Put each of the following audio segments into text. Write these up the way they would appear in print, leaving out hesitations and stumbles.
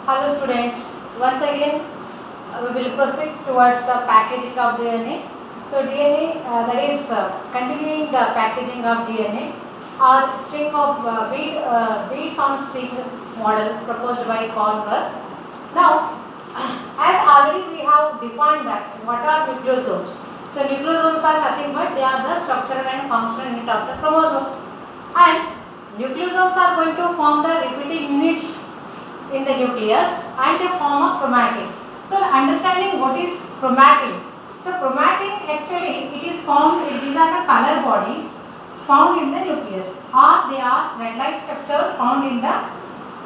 Hello students, once again we will proceed towards the packaging of DNA. So DNA that is continuing the packaging of DNA or string of beads on string model proposed by Conver. Now as already we have defined that what are nucleosomes. So nucleosomes are nothing but they are the structural and functional unit of the chromosome, and nucleosomes are going to form the repeating units in the nucleus and they form a chromatin. So understanding what is chromatin. So chromatin actually it is formed, these are the color bodies found in the nucleus, or they are red-like structure found in the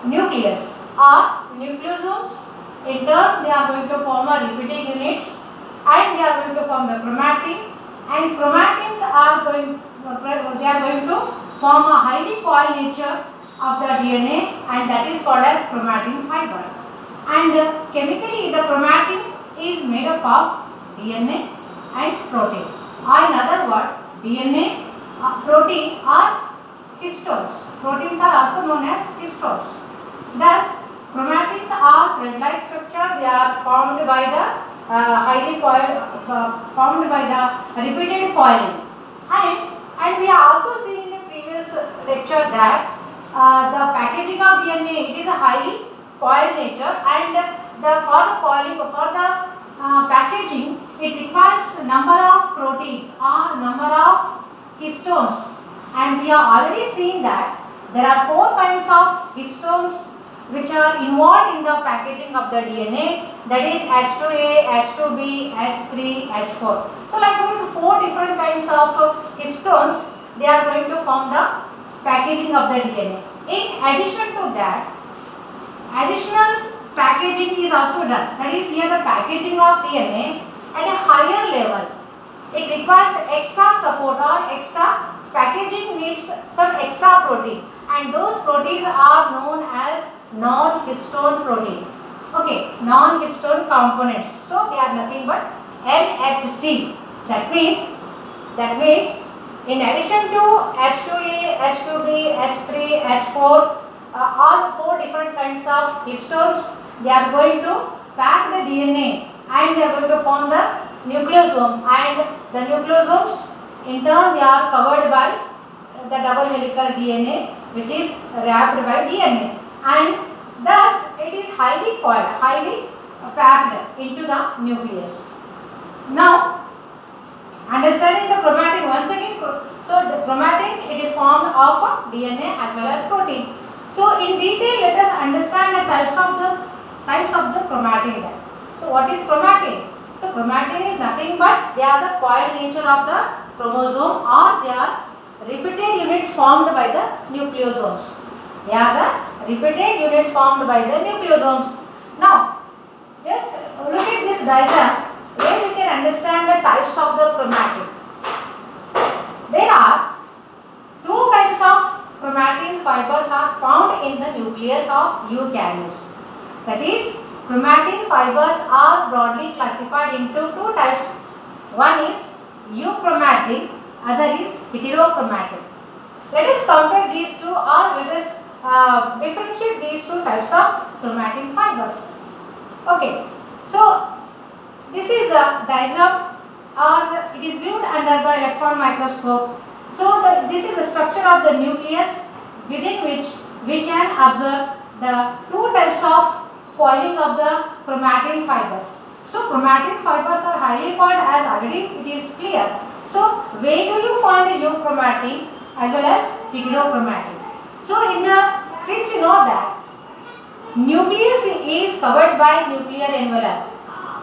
nucleus, or nucleosomes. In turn they are going to form a repeating units and they are going to form the chromatin, and chromatins are going to form a highly coiled nature of the DNA, and that is called as chromatin fiber. And chemically the chromatin is made up of DNA and protein, or in other words DNA, protein or histones. Proteins are also known as histones. Thus chromatins are thread-like structure. They are formed by the highly coiled, formed by the repeated coiling. And we are also seen in the previous lecture that the packaging of DNA, it is a highly coiled nature, and for the coiling, for the packaging, it requires number of proteins or number of histones, and we are already seen that there are 4 kinds of histones which are involved in the packaging of the DNA, that is H2A, H2B, H3, H4. So likewise 4 different kinds of histones, they are going to form the packaging of the DNA. In addition to that, additional packaging is also done. That is, here the packaging of DNA at a higher level. It requires extra support, or extra packaging needs some extra protein, and those proteins are known as non-histone protein. Okay, non-histone components. So they are nothing but NHC. That means in addition to H2A, H2B, H3, H4, all 4 different kinds of histones, they are going to pack the DNA and they are going to form the nucleosome, and the nucleosomes in turn they are covered by the double helical DNA, which is wrapped by DNA, and thus it is highly coiled, highly packed into the nucleus. Now understanding the chromatin once again. So the chromatin, it is formed of DNA as well as protein. So in detail let us understand the types of the chromatin then. So what is chromatin? So chromatin is nothing but they are the coiled nature of the chromosome, or they are repeated units formed by the nucleosomes. They are the repeated units formed by the nucleosomes. Now just look at this diagram where we can understand the types of the chromatin. There are 2 kinds of chromatin fibers are found in the nucleus of eukaryotes. That is, chromatin fibers are broadly classified into 2 types. One is euchromatin, other is heterochromatin. Let us compare these two, or let us differentiate these 2 types of chromatin fibers. Okay, so this is the diagram, or it is viewed under the electron microscope. So this is the structure of the nucleus, within which we can observe the 2 types of coiling of the chromatin fibers. So chromatin fibers are highly coiled, as already it is clear. So where do you find the euchromatin as well as heterochromatin? So since we know that nucleus is covered by nuclear envelope,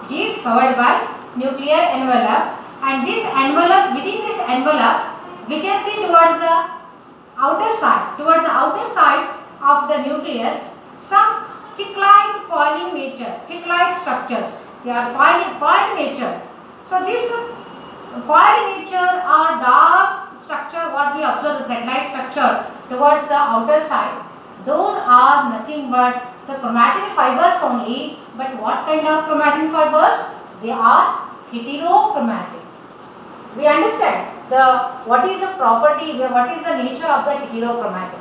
it is covered by nuclear envelope, and this envelope, within this envelope we can see towards the outer side of the nucleus some thick-like coiling nature, thick-like structures. They are coiled nature. So this coiled nature or dark structure, what we observe, the thread-like structure towards the outer side, those are nothing but the chromatin fibers only. But what kind of chromatin fibers? They are heterochromatic. We understand what is the property, what is the nature of the heterochromatin.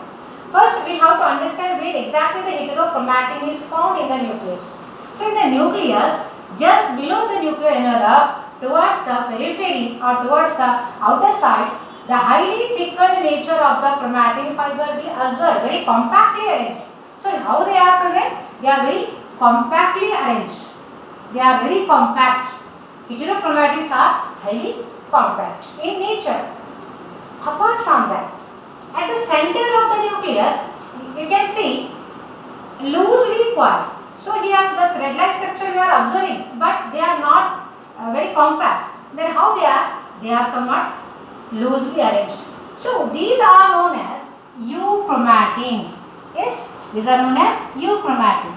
First, we have to understand where exactly the heterochromatin is found in the nucleus. So, in the nucleus, just below the nuclear envelope, towards the periphery or towards the outer side, the highly thickened nature of the chromatin fiber we observe, very compactly arranged. So, how they are present? They are very compactly arranged. They are very compact. Heterochromatins are highly compact in nature. Apart from that, at the center of the nucleus, you can see loosely coiled. So here the thread-like structure we are observing, but they are not very compact. Then how they are? They are somewhat loosely arranged. So these are known as euchromatin. Yes, these are known as euchromatin.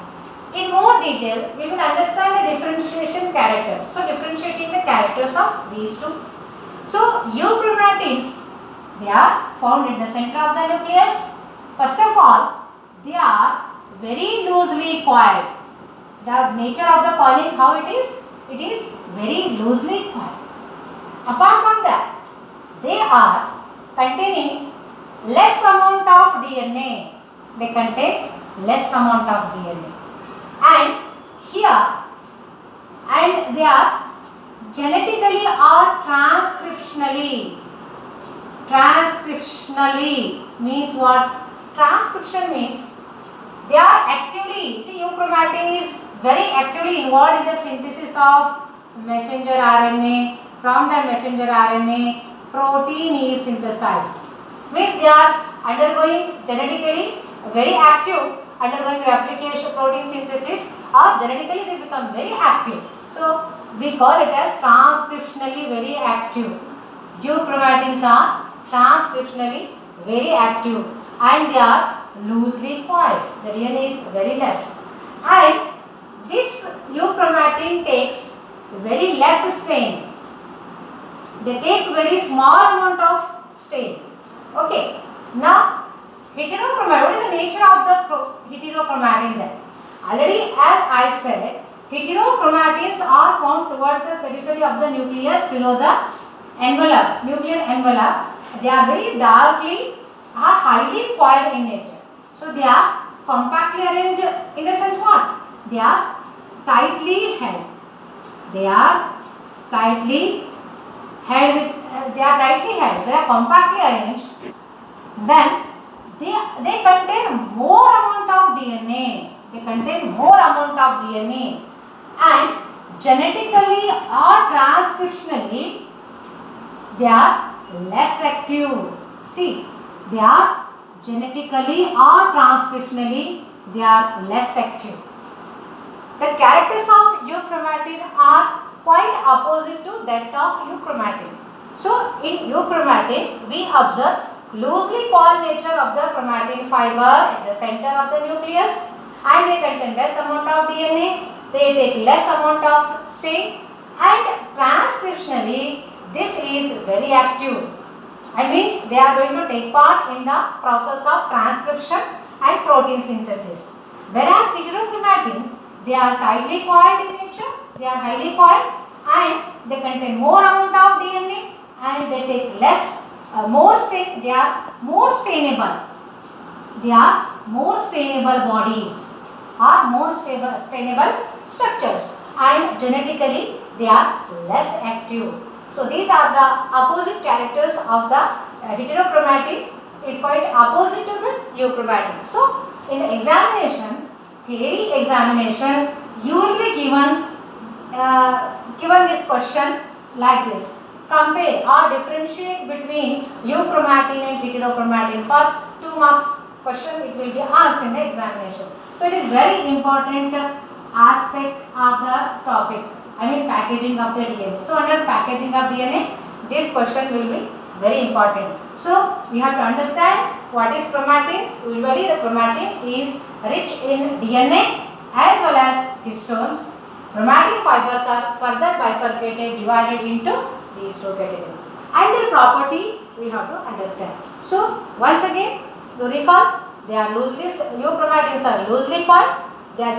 In more detail, we will understand the differentiation characters. So differentiating the characters of these two. So euchromatins, they are found in the center of the nucleus. First of all, they are very loosely coiled. The nature of the coiling, how it is? It is very loosely coiled. Apart from that, they are containing less amount of DNA. They contain less amount of DNA. And here, and they are genetically or transcriptionally. Transcriptionally means what? Transcription means they are actively, see, euchromatin is very actively involved in the synthesis of messenger RNA. From the messenger RNA, protein is synthesized. Means they are undergoing genetically very active, undergoing replication, protein synthesis, or genetically they become very active. So we call it as transcriptionally very active. Euchromatins are transcriptionally very active and they are loosely coiled. The DNA is very less. And this euchromatin takes very less stain. They take very small amount of stain. Okay. Now, heterochromatin, what is the nature of the heterochromatin then? Already as I said, heterochromatins are found towards the periphery of the nucleus below the envelope, nuclear envelope. They are very darkly or highly coiled in nature. So they are compactly arranged in the sense what? They are tightly held. They are tightly held with, they are compactly arranged. Then they contain more amount of DNA. They contain more amount of DNA and genetically or transcriptionally they are less active. See, they are genetically or transcriptionally they are less active. The characters of euchromatin are quite opposite to that of euchromatin. So, in euchromatin, we observe loosely coiled nature of the chromatin fiber at the center of the nucleus and they contain less amount of DNA, they take less amount of stain and transcriptionally this is very active. I means they are going to take part in the process of transcription and protein synthesis. Whereas heterochromatin, they are tightly coiled in nature, they are highly coiled and they contain more amount of DNA and they take less, they are more stainable. They are more stainable bodies or more stainable structures and genetically they are less active. So these are the opposite characters of the heterochromatin is quite opposite to the euchromatin. So in the examination, theory examination, you will be given this question like this. Compare or differentiate between euchromatin and heterochromatin. For 2 marks question it will be asked in the examination. So it is very important aspect of the topic. I mean packaging of the DNA. So under packaging of DNA, this question will be very important. So we have to understand what is chromatin. Usually the chromatin is rich in DNA as well as histones. Chromatin fibers are further bifurcated, divided into these two categories. And their property we have to understand. So once again, to recall, they are euchromatins are loosely coiled. They are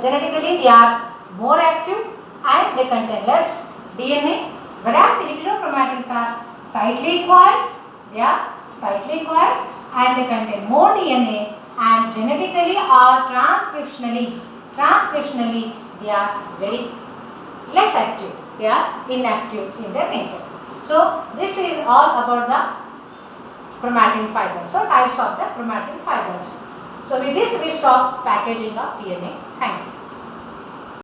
genetically they are more active and they contain less DNA, whereas the heterochromatins are tightly coiled, they are tightly coiled and they contain more DNA, and genetically or transcriptionally they are very less active. They are inactive in their nature. So this is all about the chromatin fibers. So types of the chromatin fibers. So with this we stop packaging of DNA. Thank you.